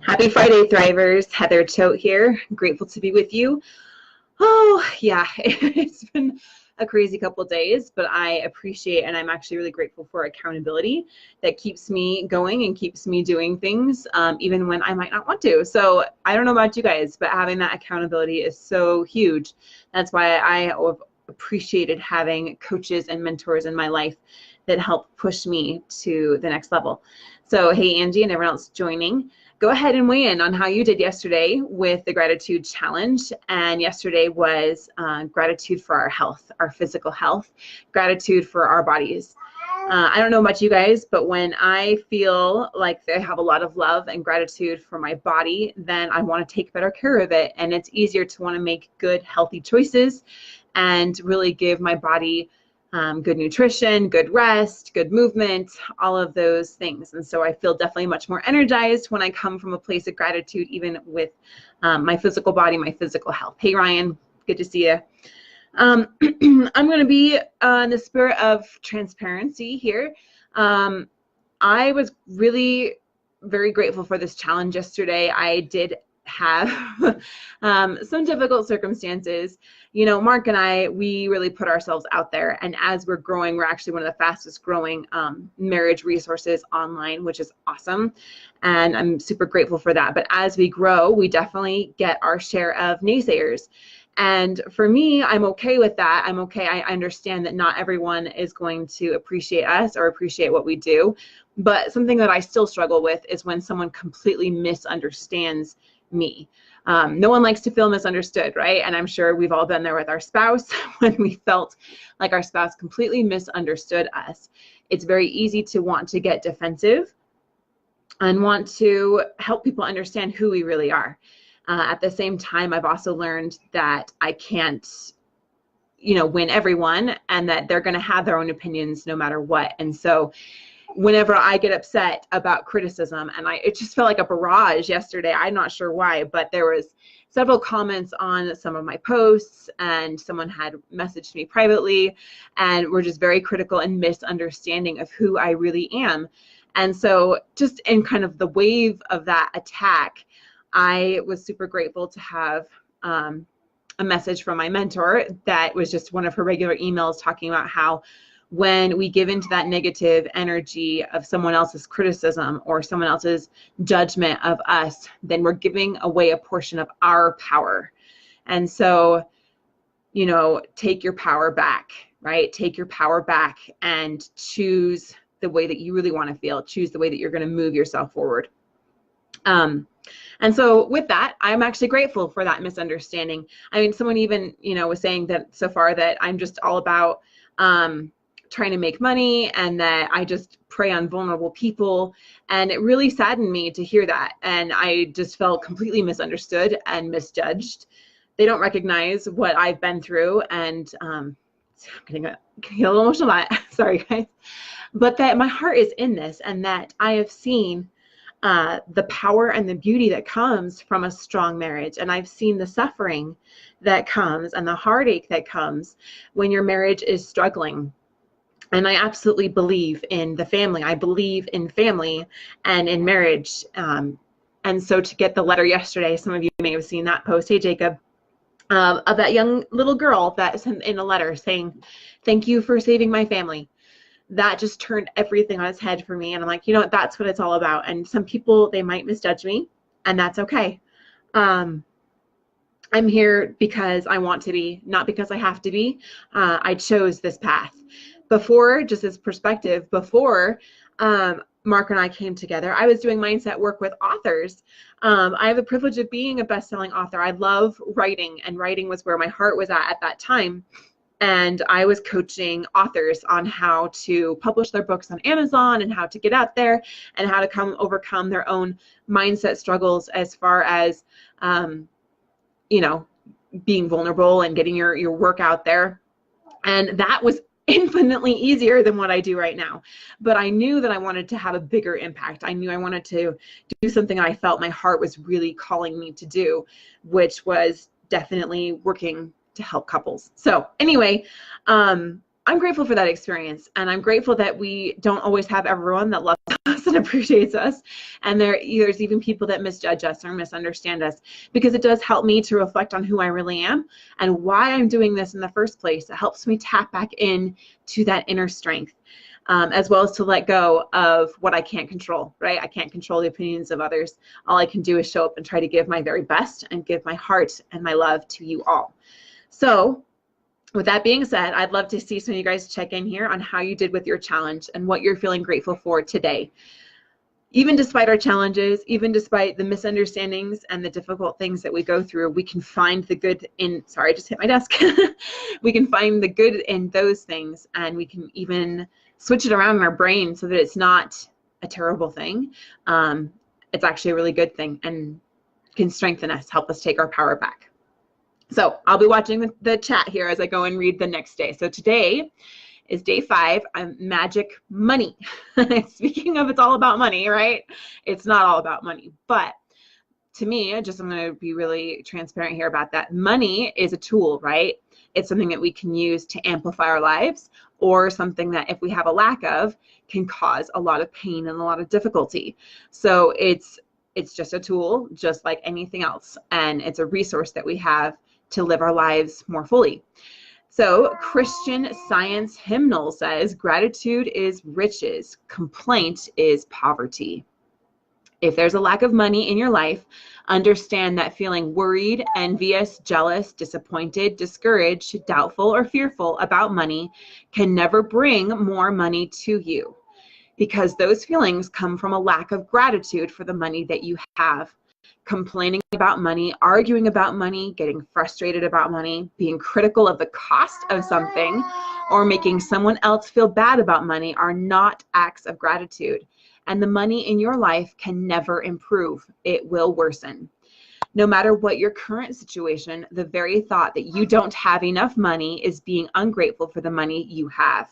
Happy Friday, Thrivers. Heather Choate here. Grateful to be with you. Oh, yeah, it's been a crazy couple days, but I appreciate and I'm actually really grateful for accountability that keeps me going and keeps me doing things even when I might not want to. So I don't know about you guys, but having that accountability is so huge. That's why I have appreciated having coaches and mentors in my life that help push me to the next level. So hey, Angie and everyone else joining. Go ahead and weigh in on how you did yesterday with the gratitude challenge. And yesterday was gratitude for our health, our physical health, gratitude for our bodies. I don't know about you guys, but when I feel like I have a lot of love and gratitude for my body, then I want to take better care of it. And it's easier to want to make good, healthy choices and really give my body good nutrition, good rest, good movement, all of those things. And so I feel definitely much more energized when I come from a place of gratitude, even with my physical body, my physical health. Hey, Ryan, good to see you. I'm going to be in the spirit of transparency here. I was really very grateful for this challenge yesterday. I did have some difficult circumstances. You know, Mark and I, we really put ourselves out there, and as we're growing, we're actually one of the fastest growing marriage resources online, which is awesome, and I'm super grateful for that. But as we grow, we definitely get our share of naysayers. And for me, I'm okay with that. I'm okay. I understand that not everyone is going to appreciate us or appreciate what we do. But something that I still struggle with is when someone completely misunderstands me. No one likes to feel misunderstood, right? And I'm sure we've all been there with our spouse when we felt like our spouse completely misunderstood us. It's very easy to want to get defensive and want to help people understand who we really are. At the same time, I've also learned that I can't, win everyone, and that they're going to have their own opinions no matter what. And so whenever I get upset about criticism, and it just felt like a barrage yesterday, I'm not sure why, but there was several comments on some of my posts, and someone had messaged me privately and were just very critical and misunderstanding of who I really am. And so just in kind of the wave of that attack, I was super grateful to have a message from my mentor that was just one of her regular emails talking about how when we give into that negative energy of someone else's criticism or someone else's judgment of us, then we're giving away a portion of our power. And so, take your power back, right? Take your power back and choose the way that you really want to feel. Choose the way that you're going to move yourself forward. And so with that, I'm actually grateful for that misunderstanding. I mean, someone even, was saying that so far that I'm just all about trying to make money and that I just prey on vulnerable people. And it really saddened me to hear that. And I just felt completely misunderstood and misjudged. They don't recognize what I've been through. And I'm getting a little emotional. Sorry, guys. But that my heart is in this, and that I have seen the power and the beauty that comes from a strong marriage. And I've seen the suffering that comes and the heartache that comes when your marriage is struggling. And I absolutely believe in the family. I believe in family and in marriage. And so to get the letter yesterday, some of you may have seen that post, hey Jacob, of that young little girl that sent in a letter saying, thank you for saving my family. That just turned everything on its head for me. And I'm like, that's what it's all about. And some people, they might misjudge me, and that's okay. I'm here because I want to be, not because I have to be. I chose this path. Before, just as perspective, before Mark and I came together, I was doing mindset work with authors. I have the privilege of being a best-selling author. I love writing, and writing was where my heart was at that time. And I was coaching authors on how to publish their books on Amazon and how to get out there and how to overcome their own mindset struggles as far as, being vulnerable and getting your work out there. And that was infinitely easier than what I do right now. But I knew that I wanted to have a bigger impact. I knew I wanted to do something I felt my heart was really calling me to do, which was definitely working to help couples. So anyway, I'm grateful for that experience, and I'm grateful that we don't always have everyone that loves us and appreciates us, and there's even people that misjudge us or misunderstand us, because it does help me to reflect on who I really am and why I'm doing this in the first place. It helps me tap back in to that inner strength, as well as to let go of what I can't control, right? I can't control the opinions of others. All I can do is show up and try to give my very best and give my heart and my love to you all. So with that being said, I'd love to see some of you guys check in here on how you did with your challenge and what you're feeling grateful for today. Even despite our challenges, even despite the misunderstandings and the difficult things that we go through, we can find the good in, sorry, I just hit my desk. We can find the good in those things, and we can even switch it around in our brain so that it's not a terrible thing. It's actually a really good thing and can strengthen us, help us take our power back. So I'll be watching the chat here as I go and read the next day. So today is day 5, magic money. Speaking of, it's all about money, right? It's not all about money, but to me, I'm going to be really transparent here about that. Money is a tool, right? It's something that we can use to amplify our lives, or something that if we have a lack of can cause a lot of pain and a lot of difficulty. So it's just a tool, just like anything else, and it's a resource that we have to live our lives more fully. So Christian Science hymnal says, gratitude is riches, complaint is poverty. If there's a lack of money in your life, understand that feeling worried, envious, jealous, disappointed, discouraged, doubtful, or fearful about money can never bring more money to you, because those feelings come from a lack of gratitude for the money that you have. Complaining about money, arguing about money, getting frustrated about money, being critical of the cost of something, or making someone else feel bad about money are not acts of gratitude. And the money in your life can never improve. It will worsen. No matter what your current situation, the very thought that you don't have enough money is being ungrateful for the money you have.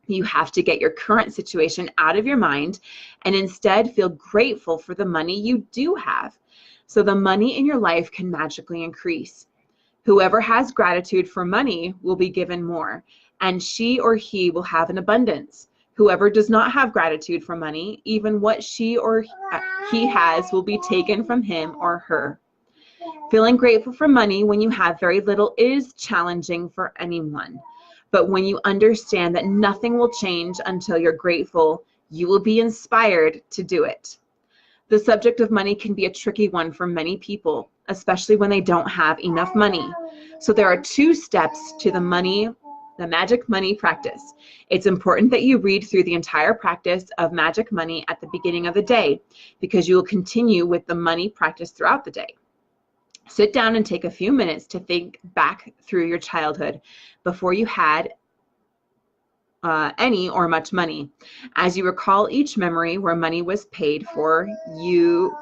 You have to get your current situation out of your mind and instead feel grateful for the money you do have, so the money in your life can magically increase. Whoever has gratitude for money will be given more, and she or he will have an abundance. Whoever does not have gratitude for money, even what she or he has will be taken from him or her. Feeling grateful for money when you have very little is challenging for anyone. But when you understand that nothing will change until you're grateful, you will be inspired to do it. The subject of money can be a tricky one for many people, especially when they don't have enough money. So there are 2 steps to the magic money practice. It's important that you read through the entire practice of magic money at the beginning of the day, because you will continue with the money practice throughout the day. Sit down and take a few minutes to think back through your childhood before you had any or much money. As you recall each memory where money was paid for you,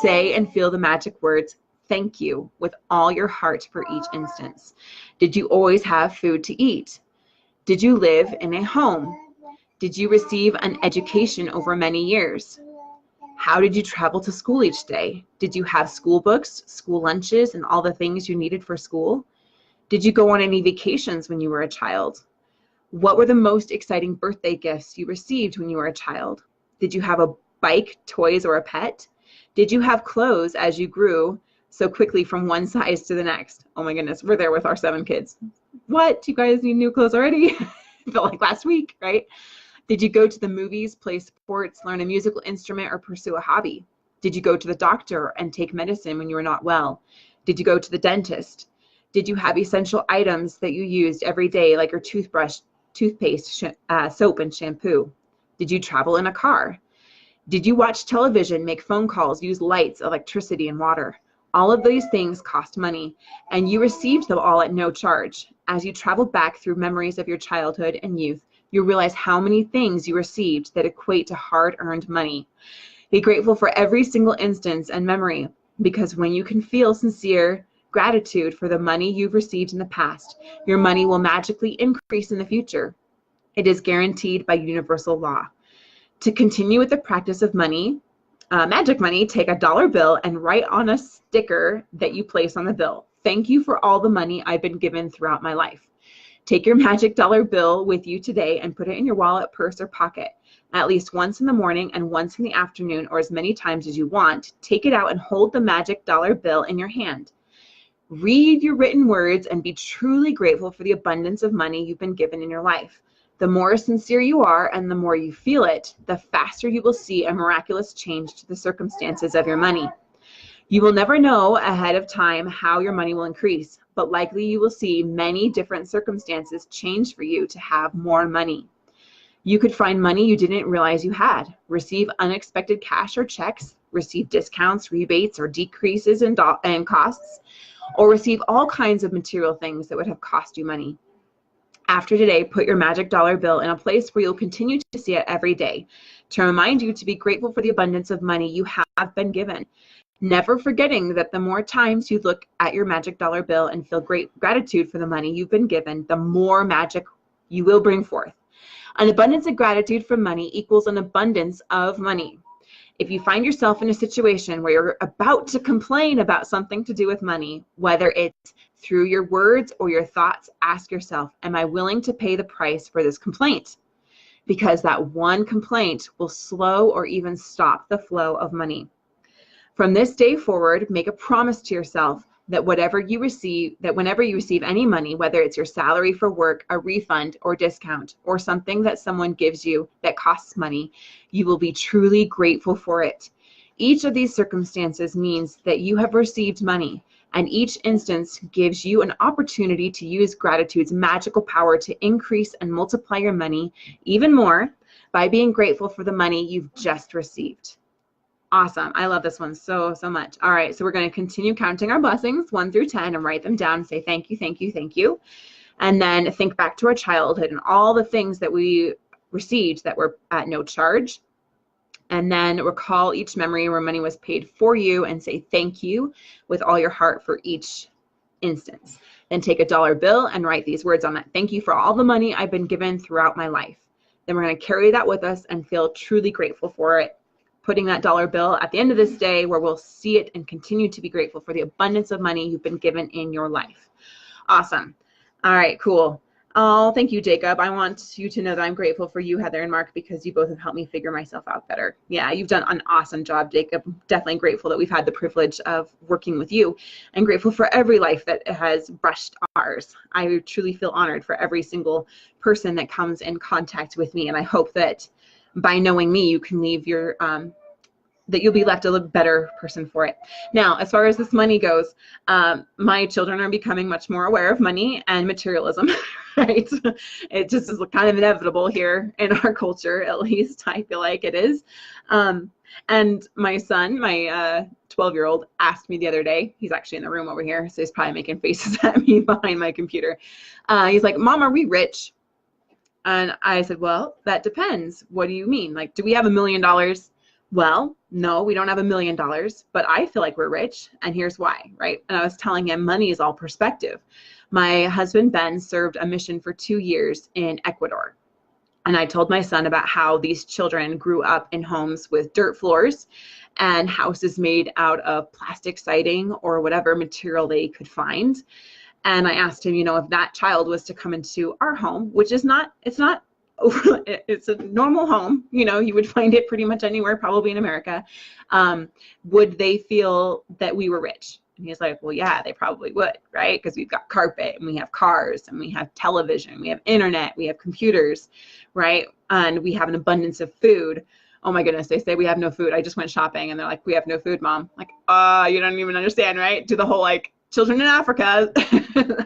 say and feel the magic words, thank you, with all your heart for each instance. Did you always have food to eat? Did you live in a home? Did you receive an education over many years? How did you travel to school each day? Did you have school books, school lunches, and all the things you needed for school? Did you go on any vacations when you were a child? What were the most exciting birthday gifts you received when you were a child? Did you have a bike, toys, or a pet? Did you have clothes as you grew so quickly from one size to the next? Oh my goodness, we're there with our 7 kids. What? You guys need new clothes already? Felt like last week, right? Did you go to the movies, play sports, learn a musical instrument, or pursue a hobby? Did you go to the doctor and take medicine when you were not well? Did you go to the dentist? Did you have essential items that you used every day, like your toothbrush, toothpaste, soap, and shampoo? Did you travel in a car? Did you watch television, make phone calls, use lights, electricity, and water? All of these things cost money, and you received them all at no charge. As you travel back through memories of your childhood and youth, you realize how many things you received that equate to hard-earned money. Be grateful for every single instance and memory, because when you can feel sincere gratitude for the money you've received in the past, your money will magically increase in the future. It is guaranteed by universal law. To continue with the practice of money, magic money, take a dollar bill and write on a sticker that you place on the bill, "Thank you for all the money I've been given throughout my life." Take your magic dollar bill with you today and put it in your wallet, purse, or pocket. At least once in the morning and once in the afternoon, or as many times as you want, take it out and hold the magic dollar bill in your hand. Read your written words and be truly grateful for the abundance of money you've been given in your life. The more sincere you are and the more you feel it, the faster you will see a miraculous change to the circumstances of your money. You will never know ahead of time how your money will increase, but likely you will see many different circumstances change for you to have more money. You could find money you didn't realize you had, receive unexpected cash or checks, receive discounts, rebates, or decreases in costs, or receive all kinds of material things that would have cost you money. After today, put your magic dollar bill in a place where you'll continue to see it every day to remind you to be grateful for the abundance of money you have been given. Never forgetting that the more times you look at your magic dollar bill and feel great gratitude for the money you've been given, the more magic you will bring forth. An abundance of gratitude for money equals an abundance of money. If you find yourself in a situation where you're about to complain about something to do with money, whether it's through your words or your thoughts, ask yourself, am I willing to pay the price for this complaint? Because that one complaint will slow or even stop the flow of money. From this day forward, make a promise to yourself that whenever you receive any money, whether it's your salary for work, a refund or discount, or something that someone gives you that costs money, you will be truly grateful for it. Each of these circumstances means that you have received money, and each instance gives you an opportunity to use gratitude's magical power to increase and multiply your money even more by being grateful for the money you've just received. Awesome. I love this one so much. All right, so we're going to continue counting our blessings 1 through 10 and write them down and say thank you, thank you, thank you. And then think back to our childhood and all the things that we received that were at no charge. And then recall each memory where money was paid for you and say thank you with all your heart for each instance. Then take a dollar bill and write these words on it. Thank you for all the money I've been given throughout my life. Then we're going to carry that with us and feel truly grateful for it, putting that dollar bill at the end of this day where we'll see it and continue to be grateful for the abundance of money you've been given in your life. Awesome. All right, cool. Oh, thank you, Jacob. I want you to know that I'm grateful for you, Heather and Mark, because you both have helped me figure myself out better. Yeah, you've done an awesome job, Jacob. Definitely grateful that we've had the privilege of working with you, and grateful for every life that has brushed ours. I truly feel honored for every single person that comes in contact with me, and I hope that by knowing me, you can leave your that you'll be left a better person for it. Now, as far as this money goes, my children are becoming much more aware of money and materialism, right? It just is kind of inevitable here in our culture, at least I feel like it is. And my son, my 12-year-old, asked me the other day, he's actually in the room over here, so he's probably making faces at me behind my computer. He's like, Mom, are we rich? And I said, well, that depends. What do you mean? Like, do we have $1 million? Well, no, we don't have $1 million, but I feel like we're rich, and here's why, right? And I was telling him money is all perspective. My husband, Ben, served a mission for 2 years in Ecuador. And I told my son about how these children grew up in homes with dirt floors and houses made out of plastic siding or whatever material they could find. And I asked him, you know, if that child was to come into our home, which is not, it's a normal home, you know, you would find it pretty much anywhere, probably in America, would they feel that we were rich? And he's like, well, yeah, they probably would, right? Because we've got carpet and we have cars and we have television, we have internet, we have computers, right? And we have an abundance of food. Oh my goodness, they say we have no food. I just went shopping and they're like, we have no food, Mom. Like, you don't even understand, right? Do the whole like children in Africa.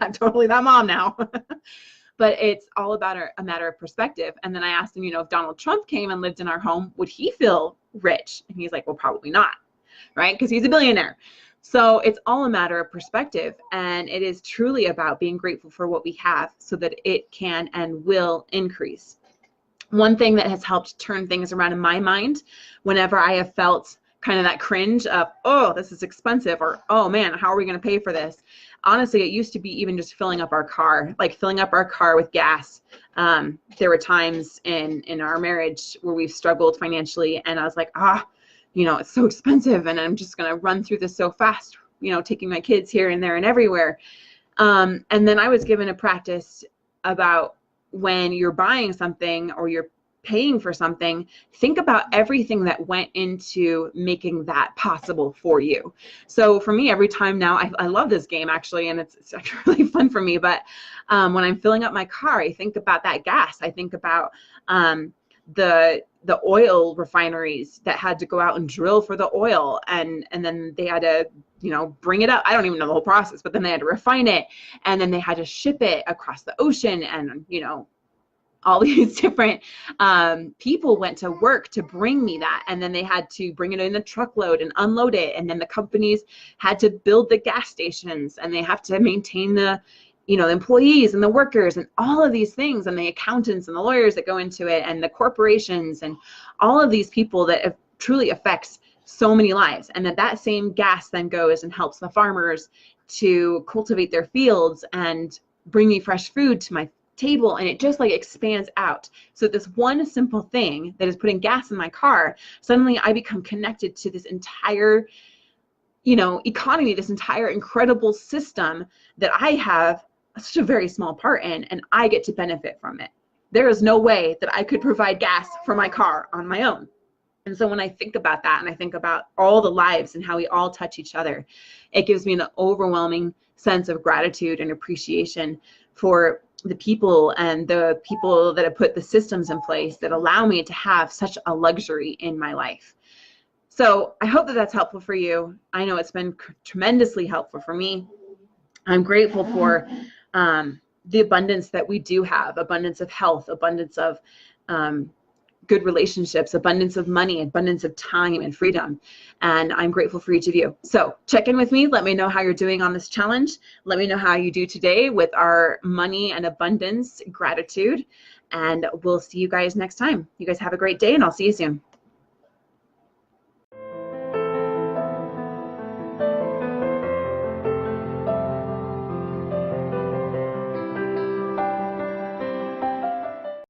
I'm totally that mom now. But it's all about a matter of perspective. And then I asked him, you know, if Donald Trump came and lived in our home, would he feel rich? And he's like, well, probably not, right? Because he's a billionaire. So it's all a matter of perspective. And it is truly about being grateful for what we have so that it can and will increase. One thing that has helped turn things around in my mind whenever I have felt kind of that cringe of, oh, this is expensive, or, oh man, how are we going to pay for this? Honestly, it used to be even just filling up our car with gas. There were times in our marriage where we've struggled financially, and I was like, you know, it's so expensive, and I'm just going to run through this so fast, you know, taking my kids here and there and everywhere. And then I was given a practice about when you're buying something or you're paying for something, think about everything that went into making that possible for you. So for me, every time now, I love this game actually, and it's actually really fun for me. But when I'm filling up my car, I think about that gas. I think about the oil refineries that had to go out and drill for the oil, and then they had to, you know, bring it up. I don't even know the whole process, but then they had to refine it, and then they had to ship it across the ocean, and you know, all these different people went to work to bring me that, and then they had to bring it in a truckload and unload it, and then the companies had to build the gas stations, and they have to maintain the, you know, the employees and the workers and all of these things, and the accountants and the lawyers that go into it, and the corporations and all of these people that it truly affects so many lives. And that same gas then goes and helps the farmers to cultivate their fields and bring me fresh food to my table, and it just like expands out. So this one simple thing that is putting gas in my car, suddenly I become connected to this entire, you know, economy, this entire incredible system that I have such a very small part in, and I get to benefit from it. There is no way that I could provide gas for my car on my own. And so when I think about that, and I think about all the lives and how we all touch each other, it gives me an overwhelming sense of gratitude and appreciation for the people and the people that have put the systems in place that allow me to have such a luxury in my life. So I hope that that's helpful for you. I know it's been tremendously helpful for me. I'm grateful for the abundance that we do have, abundance of health, abundance of good relationships, abundance of money, abundance of time and freedom. And I'm grateful for each of you. So check in with me. Let me know how you're doing on this challenge. Let me know how you do today with our money and abundance gratitude. And we'll see you guys next time. You guys have a great day, and I'll see you soon.